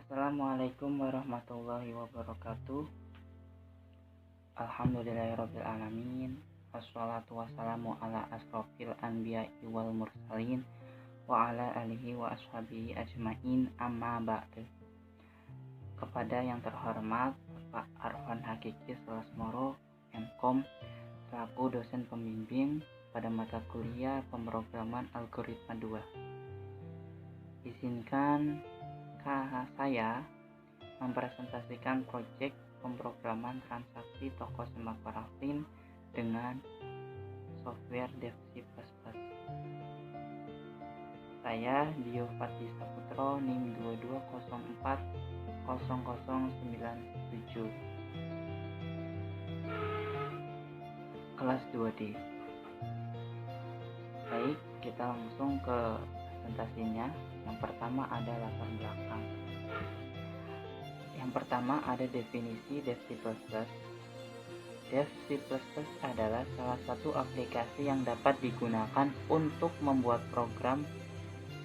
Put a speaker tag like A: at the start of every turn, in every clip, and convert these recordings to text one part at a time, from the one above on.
A: Assalamualaikum warahmatullahi wabarakatuh. Alhamdulillahirrabbilalamin. Wassalatu wassalamu ala asrofil anbiya'i wal mursalin wa ala alihi wa ashabihi ajmain, amma ba'du. Kepada yang terhormat Pak Arfan Hakiki Selasmoro, MKom, selaku dosen pembimbing pada mata kuliah pemrograman algoritma 2. Izinkan saya mempresentasikan proyek pemrograman transaksi toko sembako Raflin dengan software Dev C++. Saya Dio Fadli Saputro, NIM 22040097, kelas 2D. Baik, kita langsung ke presentasinya. Yang pertama ada latar belakang. Yang pertama ada definisi Dev C++. Dev C++ adalah salah satu aplikasi yang dapat digunakan untuk membuat program,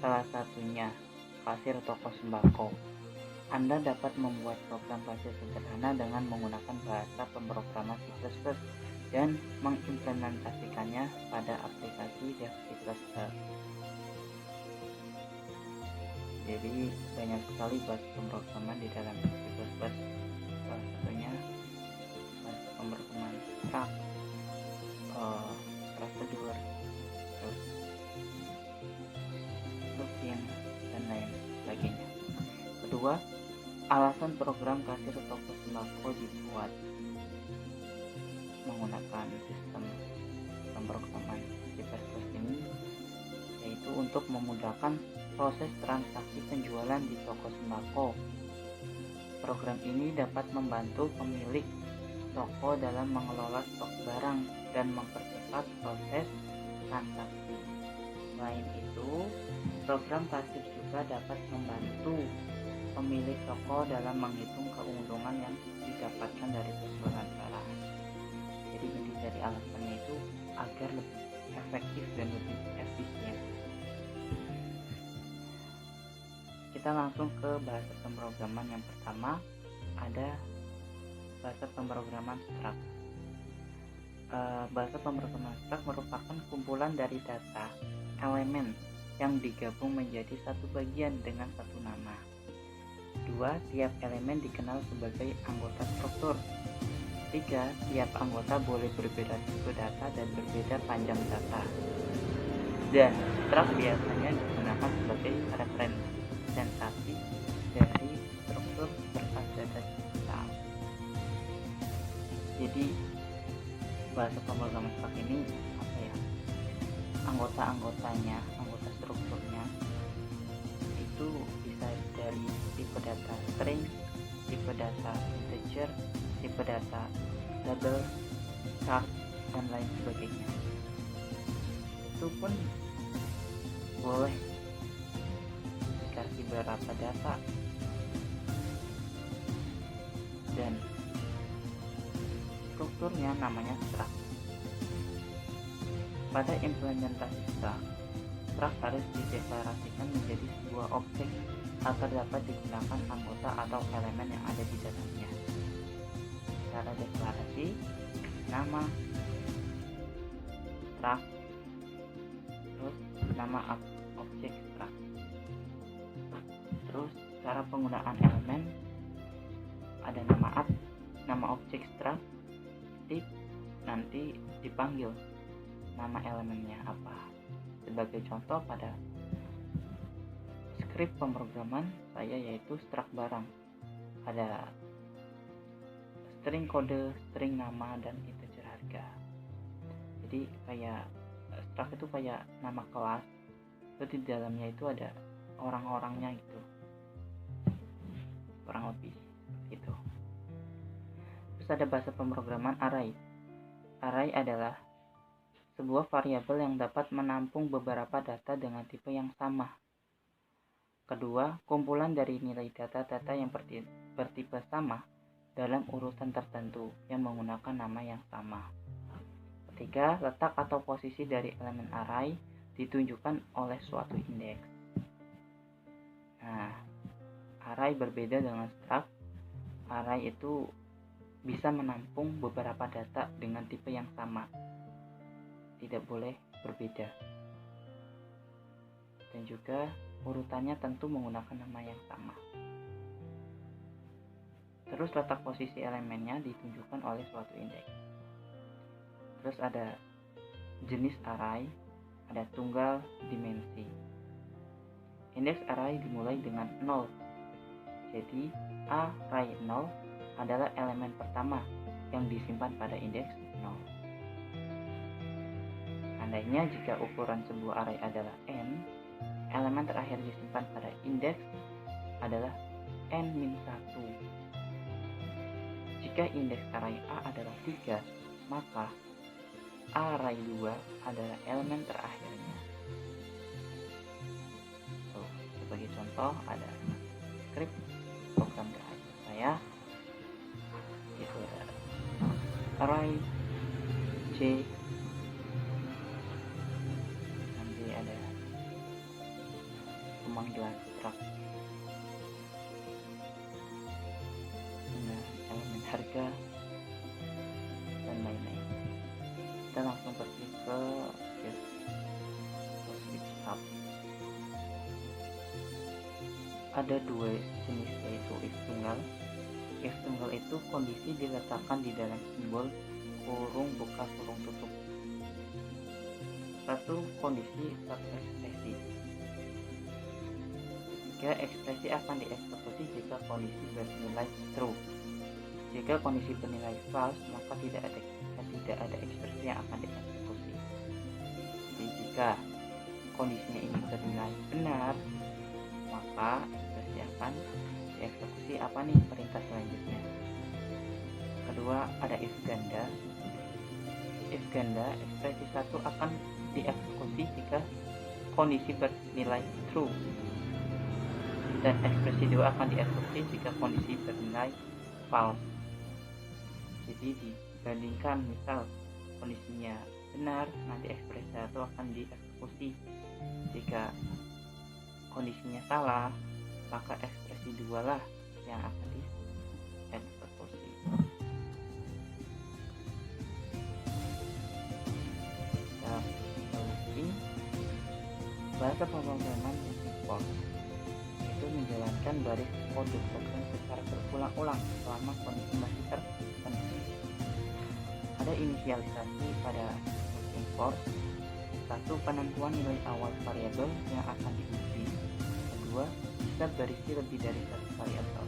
A: salah satunya kasir toko sembako. Anda dapat membuat program kasir sederhana dengan menggunakan bahasa pemrograman C++ dan mengimplementasikannya pada aplikasi Dev C++. Jadi banyak sekali bahasa pemrograman di dalam C++. Salah satunya bahasa pemrograman struct, prosedur, terus routine, dan lain sebagainya. Kedua, alasan program kasir toko sembako dibuat menggunakan sistem pemrograman C++ ini, yaitu untuk memudahkan proses transaksi penjualan di toko sembako. Program ini dapat membantu pemilik toko dalam mengelola stok barang dan mempercepat proses transaksi. Selain itu, program kasir juga dapat membantu pemilik toko dalam menghitung keuntungan yang didapatkan dari penjualan barang. Jadi inti dari alasannya itu agar lebih efektif dan lebih efisien. Kita langsung ke bahasa pemrograman. Yang pertama ada bahasa pemrograman struct. Bahasa pemrograman struct merupakan kumpulan dari data elemen yang digabung menjadi satu bagian dengan satu nama. Dua, tiap elemen dikenal sebagai anggota struktur. Tiga, tiap anggota boleh berbeda tipe data dan berbeda panjang data. Dan struct biasanya digunakan sebagai representasi dari struktur berkas data digital. Jadi bahasa pemrograman struct ini anggota-anggotanya, anggota strukturnya itu bisa dari tipe data string, tipe data integer, tipe data double, char, dan lain sebagainya. Itu pun boleh dikasih beberapa data dan strukturnya namanya struct. Pada implementasi struct harus dideklarasikan menjadi sebuah objek agar dapat digunakan anggota atau elemen yang ada di dalamnya. Cara deklarasi: nama struct, terus nama objek struct. Terus cara penggunaan elemen, ada nama objek struct, titik, nanti dipanggil nama elemennya apa. Sebagai contoh pada skrip pemrograman saya yaitu struct barang, ada string kode, string nama, dan integer harga. Jadi kayak struct itu kayak nama kelas, itu di dalamnya itu ada orang-orangnya gitu, kurang lebih gitu. Terus ada bahasa pemrograman array. Array adalah sebuah variabel yang dapat menampung beberapa data dengan tipe yang sama. Kedua, kumpulan dari nilai data-data yang bertipe sama dalam urutan tertentu yang menggunakan nama yang sama. Ketiga, letak atau posisi dari elemen array ditunjukkan oleh suatu indeks. Nah, array array berbeda dengan struct. Array itu bisa menampung beberapa data dengan tipe yang sama, tidak boleh berbeda. Dan juga urutannya tentu menggunakan nama yang sama. Terus letak posisi elemennya ditunjukkan oleh suatu indeks. Terus ada jenis array, ada tunggal dimensi. Indeks array dimulai dengan 0. Jadi array 0 adalah elemen pertama yang disimpan pada indeks 0. Andainya jika ukuran sebuah array adalah n, elemen terakhir disimpan pada indeks adalah n-1. Jika indeks array A adalah 3, maka array 2 adalah elemen terakhirnya. Sebagai contoh ada script program dari saya, itu ada array C, nanti ada pemanggilan struct dengan elemen harga dan lain-lain. Kita langsung pergi ke switch up. Ada dua jenis, yaitu if tunggal. If tunggal itu kondisi diletakkan di dalam simbol kurung buka kurung tutup. Satu kondisi ekspresi. Jika ekspresi akan dieksekusi jika kondisi bernilai true. Jika kondisi bernilai false, maka tidak ada ekspresi yang akan dieksekusi. Jadi jika kondisinya ini bernilai benar, maka ekspresi akan dieksekusi. Apa nih perintah selanjutnya? Kedua ada if ganda. If ganda, ekspresi 1 akan dieksekusi jika kondisi bernilai true, dan ekspresi 2 akan dieksekusi jika kondisi bernilai false. Jadi dibandingkan, misal kondisinya benar, nanti ekspresi 1 akan dieksekusi. Jika kondisinya salah, maka ekspresi 2 lah yang akan dieksekusi. Kita telusuri bahasa pemrograman import, itu menjalankan baris kode program secara berulang-ulang selama kondisi masih terpenuhi. Ada inisialisasi pada import. Satu, penentuan nilai awal variabel yang akan diuji. Kedua, bisa berisi lebih dari satu variabel.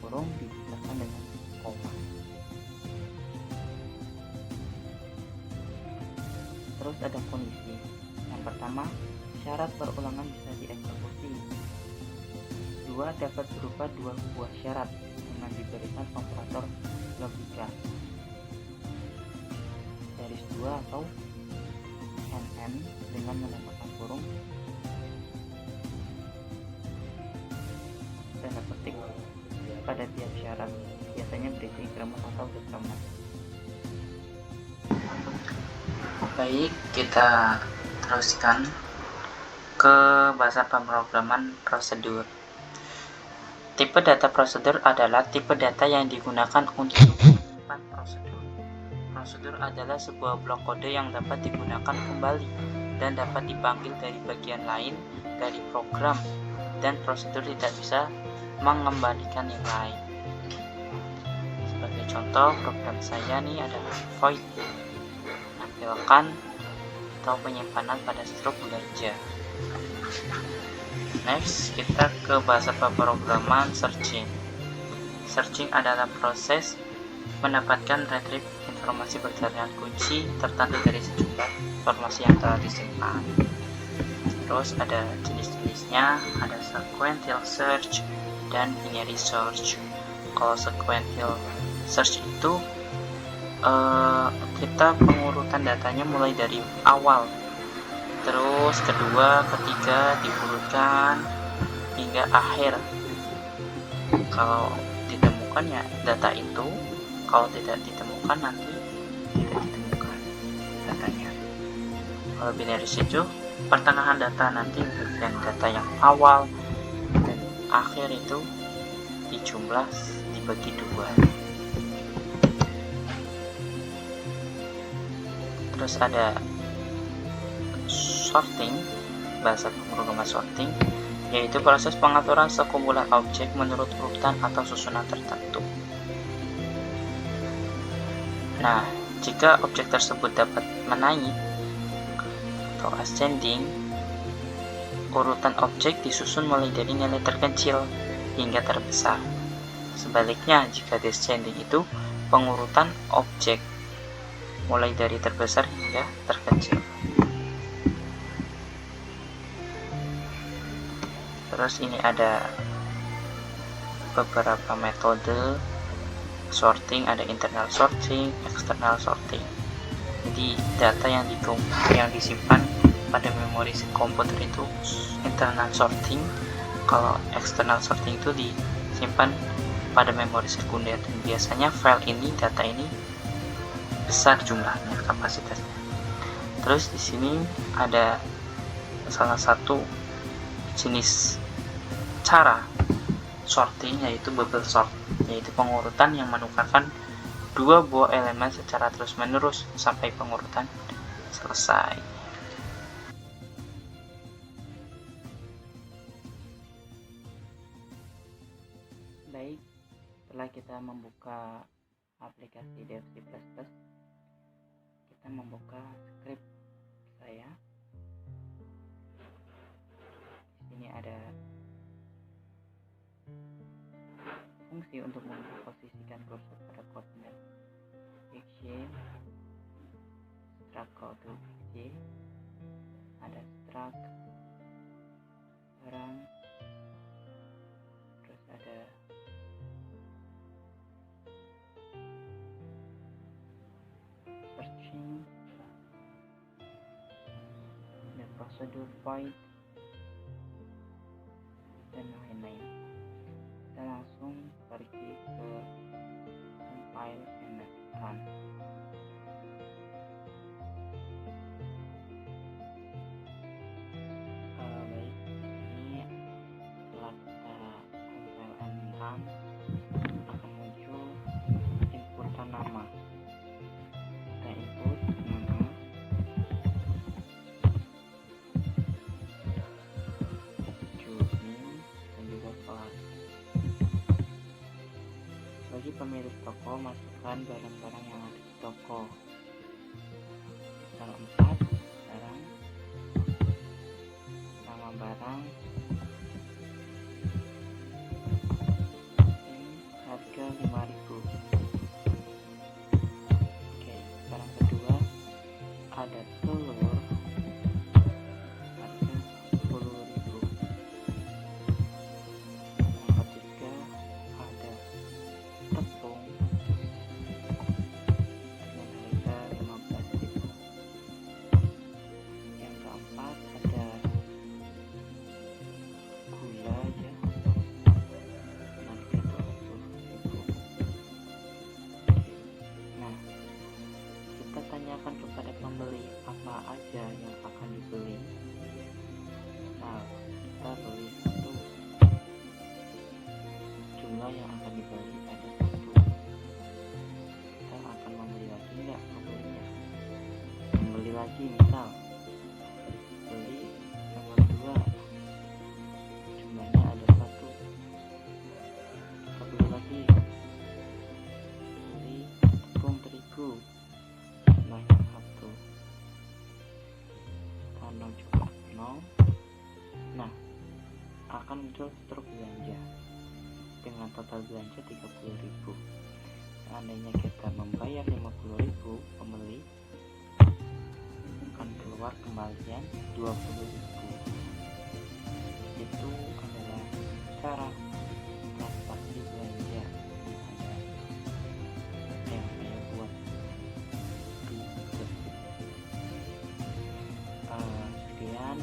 A: Kurung dipisahkan dengan koma. Terus ada kondisi. Yang pertama, syarat perulangan bisa dieksekusi. Dua, dapat berupa dua buah syarat dengan diberikan operator logika. Garis 2 atau NN dengan menambahkan kurung tanda petik pada tiap syarat, biasanya berisi grammar atau degrammar. Baik, kita teruskan ke bahasa pemrograman prosedur. Tipe data prosedur adalah tipe data yang digunakan untuk menyimpan prosedur. Prosedur adalah sebuah blok kode yang dapat digunakan kembali dan dapat dipanggil dari bagian lain dari program, dan prosedur tidak bisa mengembalikan nilai. Sebagai contoh, program saya nih adalah void menampilkan atau penyimpanan pada struk belanja. Next, kita ke bahasa pemrograman searching. Searching adalah proses mendapatkan retrieve informasi berdasarkan kunci tertentu dari sejumlah informasi yang telah disimpan. Terus ada jenis-jenisnya, ada sequential search dan binary search. Kalau sequential search itu kita pengurutan datanya mulai dari awal, terus kedua, ketiga diurutkan hingga akhir. Kalau ditemukan ya data itu, kalau tidak ditemukan nanti tidak ditemukan datanya. Kalau binary search, pertengahan data nanti bagian data yang awal dan akhir itu dijumlah dibagi 2. Terus ada sorting, bahasa pemrograman sorting, yaitu proses pengaturan sekumpulan objek menurut urutan atau susunan tertentu. Nah, jika objek tersebut dapat menaik atau ascending, urutan objek disusun mulai dari nilai terkecil hingga terbesar. Sebaliknya, jika descending itu pengurutan objek mulai dari terbesar hingga terkecil. Terus ini ada beberapa metode sorting, ada internal sorting, external sorting. Jadi data yang disimpan pada memori komputer itu internal sorting, kalau external sorting itu disimpan pada memori sekunder, dan biasanya data ini besar jumlahnya, kapasitasnya. Terus di sini ada salah satu jenis cara sorting, yaitu bubble sort, yaitu pengurutan yang menukarkan 2 buah elemen secara terus-menerus sampai pengurutan selesai. Baik, setelah kita membuka aplikasi DevC++, kita membuka script saya. Di sini ada fungsi untuk memposisikan kursor pada koordinat XY, struct call to XY, ada struct barang, terus ada searching, ada procedure void, dan lain-lain. Kita langsung pergi ke compile and run. Baik, ini setelah kita compile and run akan muncul inputan nama. Kita input nama, jurnal, dan juga kelas. Bagi pemilik toko, masukkan barang-barang yang ada di toko. Tanggal 4, barang, nama barang, harga 5.000. Oke, barang kedua ada telur, harga 10.000. Yang ketiga ada tepung dengan harga 15.000. Yang keempat ada gula ya, harga 20.000. Nah, kita tanyakan kepada pembeli apa aja yang akan dibeli. Nah, kita beli 1, jumlah yang akan dibeli ada 1. Kita akan membeli lagi enggak pembelinya? Membeli lagi, misal beli nomor 2, jumlahnya ada 1. Kita beli lagi, beli tepung terigu, jumlahnya 1. Kita coba 0. Nah, akan muncul struk belanja dengan total belanja 30.000. Seandainya kita membayar 50.000, pembeli akan keluar kembalian 20.000. Itu adalah cara transaksi belanja yang saya buat di deskripsi. Sekian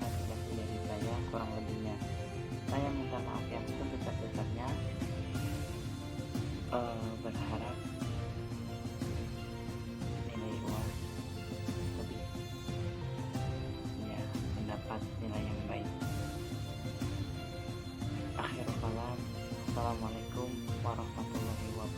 A: transaksi dari saya, kurang lebihnya saya minta maaf yang sebesar-besarnya. Berharap nilai uang lebih ya, mendapat nilai yang baik. Wassalamualaikum warahmatullahi wabarakatuh.